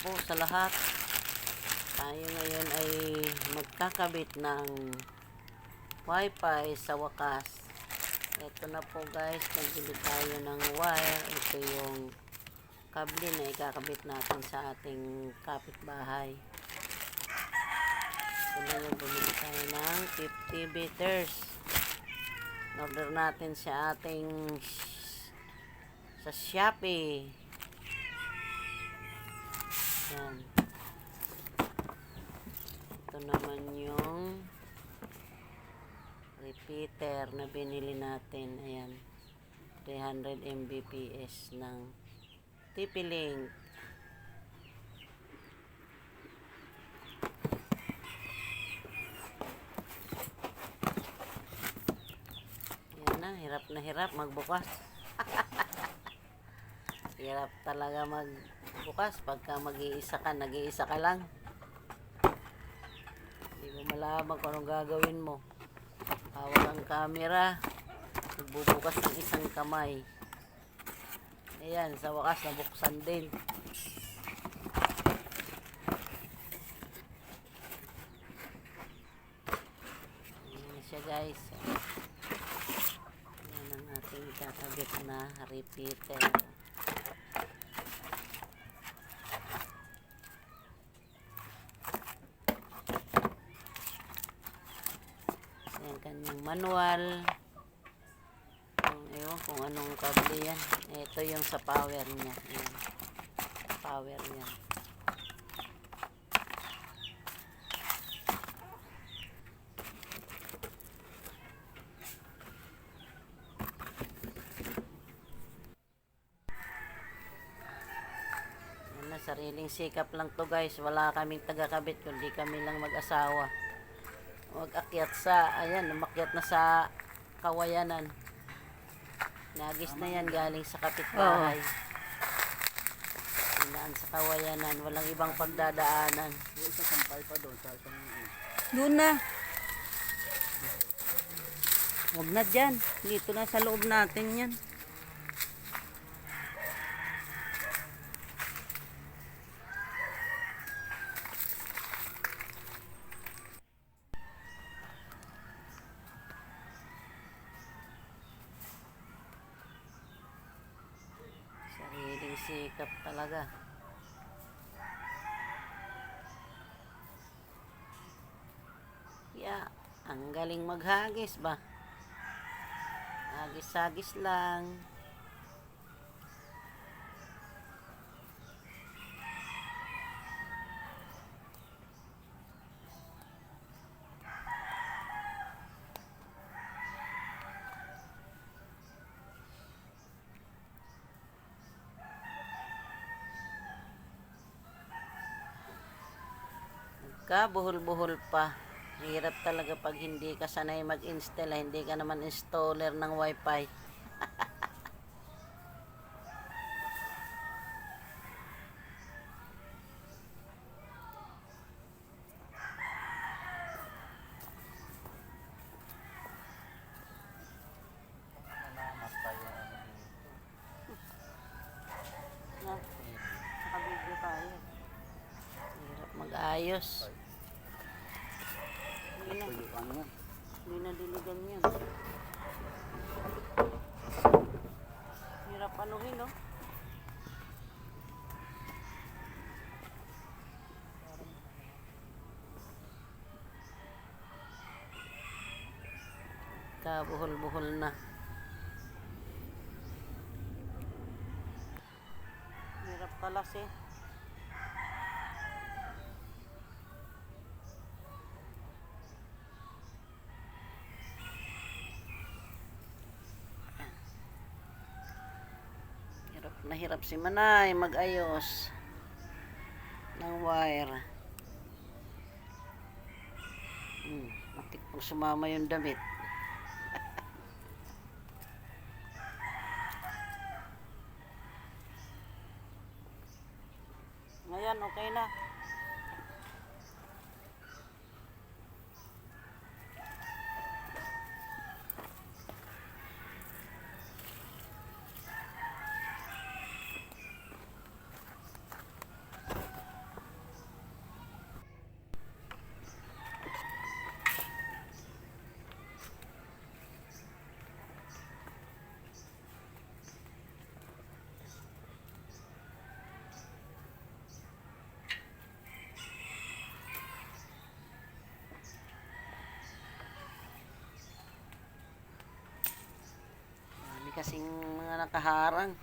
po sa lahat. Tayo ngayon ay magkakabit ng wifi sa wakas. Ito na po guys, nagbili tayo ng wire. Ito yung kable na ikakabit natin sa ating kapitbahay. Ito na yung bumili tayo ng 50 meters. Order natin sa ating sa Shopee. Yan. Ito naman yung repeater na binili natin. Ayan. 300 Mbps ng TP-Link. Yan na hirap magbukas. Hirap talaga magbukas pagka mag-iisa ka, nag-iisa ka lang. Hindi mo malaman kung anong gagawin mo. Hawak ang camera, nagbubukas ng isang kamay. Ayan, sa wakas nabuksan din. Ayan siya guys. Ayan ang ating kakabit na repeater. Ayan kanyang manual. Ewan kung anong kable yan. Ito yung sa power niya. Ayan. Power niya. Ayan na, sariling sikap lang to guys. Wala kaming tagakabit kundi kami lang mag-asawa. Mag-akyat sa, ayan, umakyat na sa kawayanan. Nagis na yan galing sa kapitbahay. Inaan sa kawayanan, walang ibang pagdadaanan. Yung isa sampay pa doon sa isang... Doon na. Huwag na dyan. Dito na sa loob natin yan. Sariling sikap talaga. Yeah, ang galing maghagis ba? Hagis-hagis lang. Buhol-buhol pa. Hirap talaga pag hindi ka sanay mag-install, hindi ka naman installer ng wifi. Nanamas tayo ano Na, nakabigyo tayo. Hirap mag-ayos. Hindi na, yung ano yan. hindi na diligan yan. Hirap anuhin, no? Kabuhol-buhol na. Hirap talas eh. Hirap si Manay mag-ayos ng wire. Matik pang sumama yung damit. Ngayon, okay na. kasing mga nakaharang.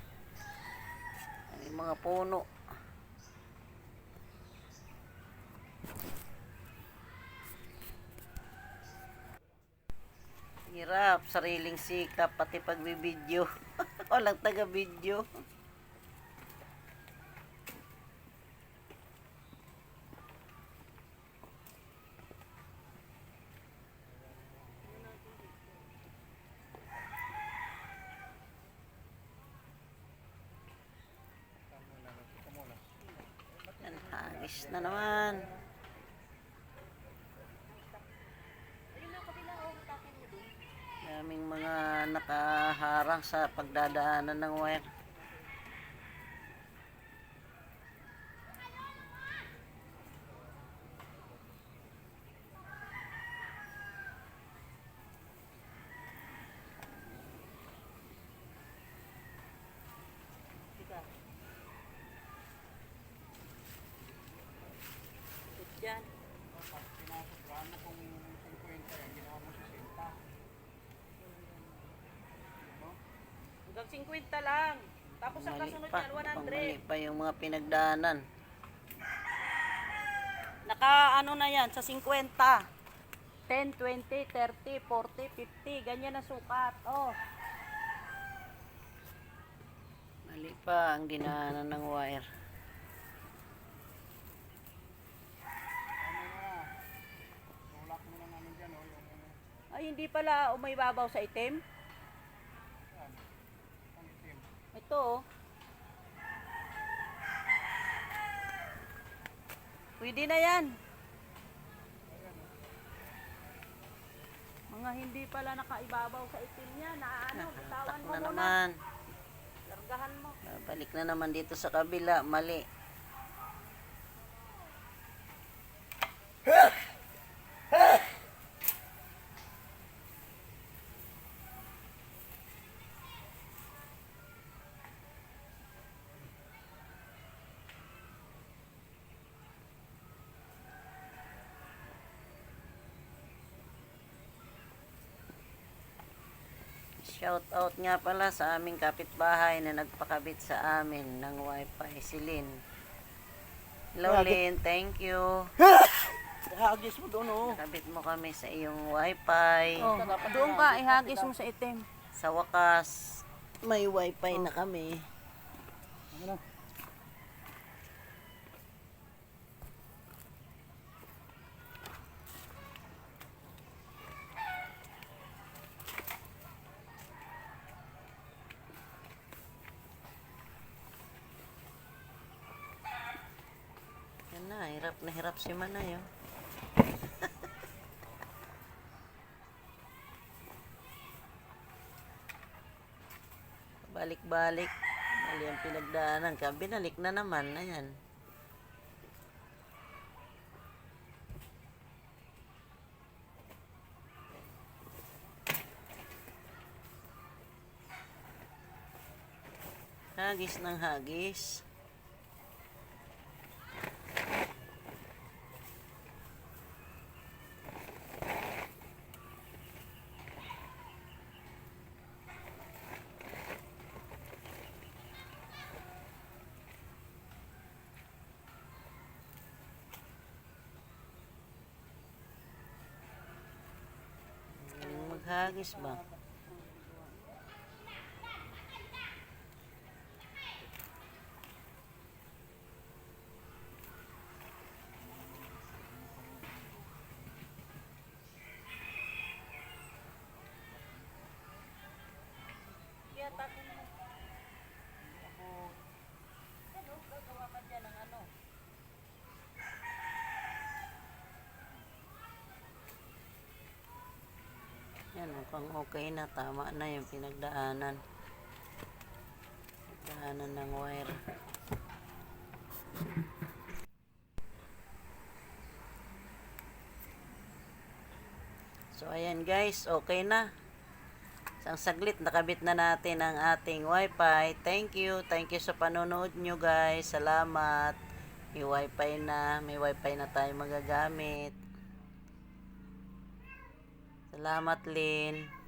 May mga puno. Hirap, sariling sikap, pati pagbibideo. Walang taga-video. Yan, hagis na naman. Daming mga nakaharang sa pagdadaanan ng wire. Diyan. Pag pinasobrahan mo kung 50 yan, ginawa mo 60. Hanggang 50 lang. Tapos ang kasunod niyan, Pangmali 100. pa yung mga pinagdaanan. Naka ano na yan, sa 50. 10, 20, 30, 40, 50. Ganyan na sukat. Oh. Mali pa ang dinaanan ng wire. Ano na, tulak mo ng ano dyan, oh, yung Ay, hindi pala umaybabaw sa itim. yan, ang itim. Ito oh. Pwede na yan. Mga hindi pala nakaibabaw sa itim niya. Na ano, bitawan Tak mo na muna. naman. Largahan mo. Balik na naman dito sa kabila. Mali. Shout out nga pala sa aming kapitbahay na nagpakabit sa amin ng wifi, si Lynn. Hello Lynn, thank you. Hagis mo doon, oh. Nakabit mo kami sa iyong wifi. Oh, doon ka, ihagis mo sa itim. Sa wakas, may wifi na kami. Ano na? Yan na hirap si Manay. Oh. Balik-balik. Mali ang pinagdaanan ka. Binalik na naman. Ayan. Hagis ng hagis. Galing maghagis ba? Yan, mukhang okay na. Tama na yung pinagdaanan. Pinagdaanan ng wire. So, ayan guys. Okay na. Isang saglit, nakabit na natin ang ating wifi. Thank you. Thank you sa panonood nyo guys. Salamat. May wifi na. May wifi na tayo magagamit. Salamat, Lynn.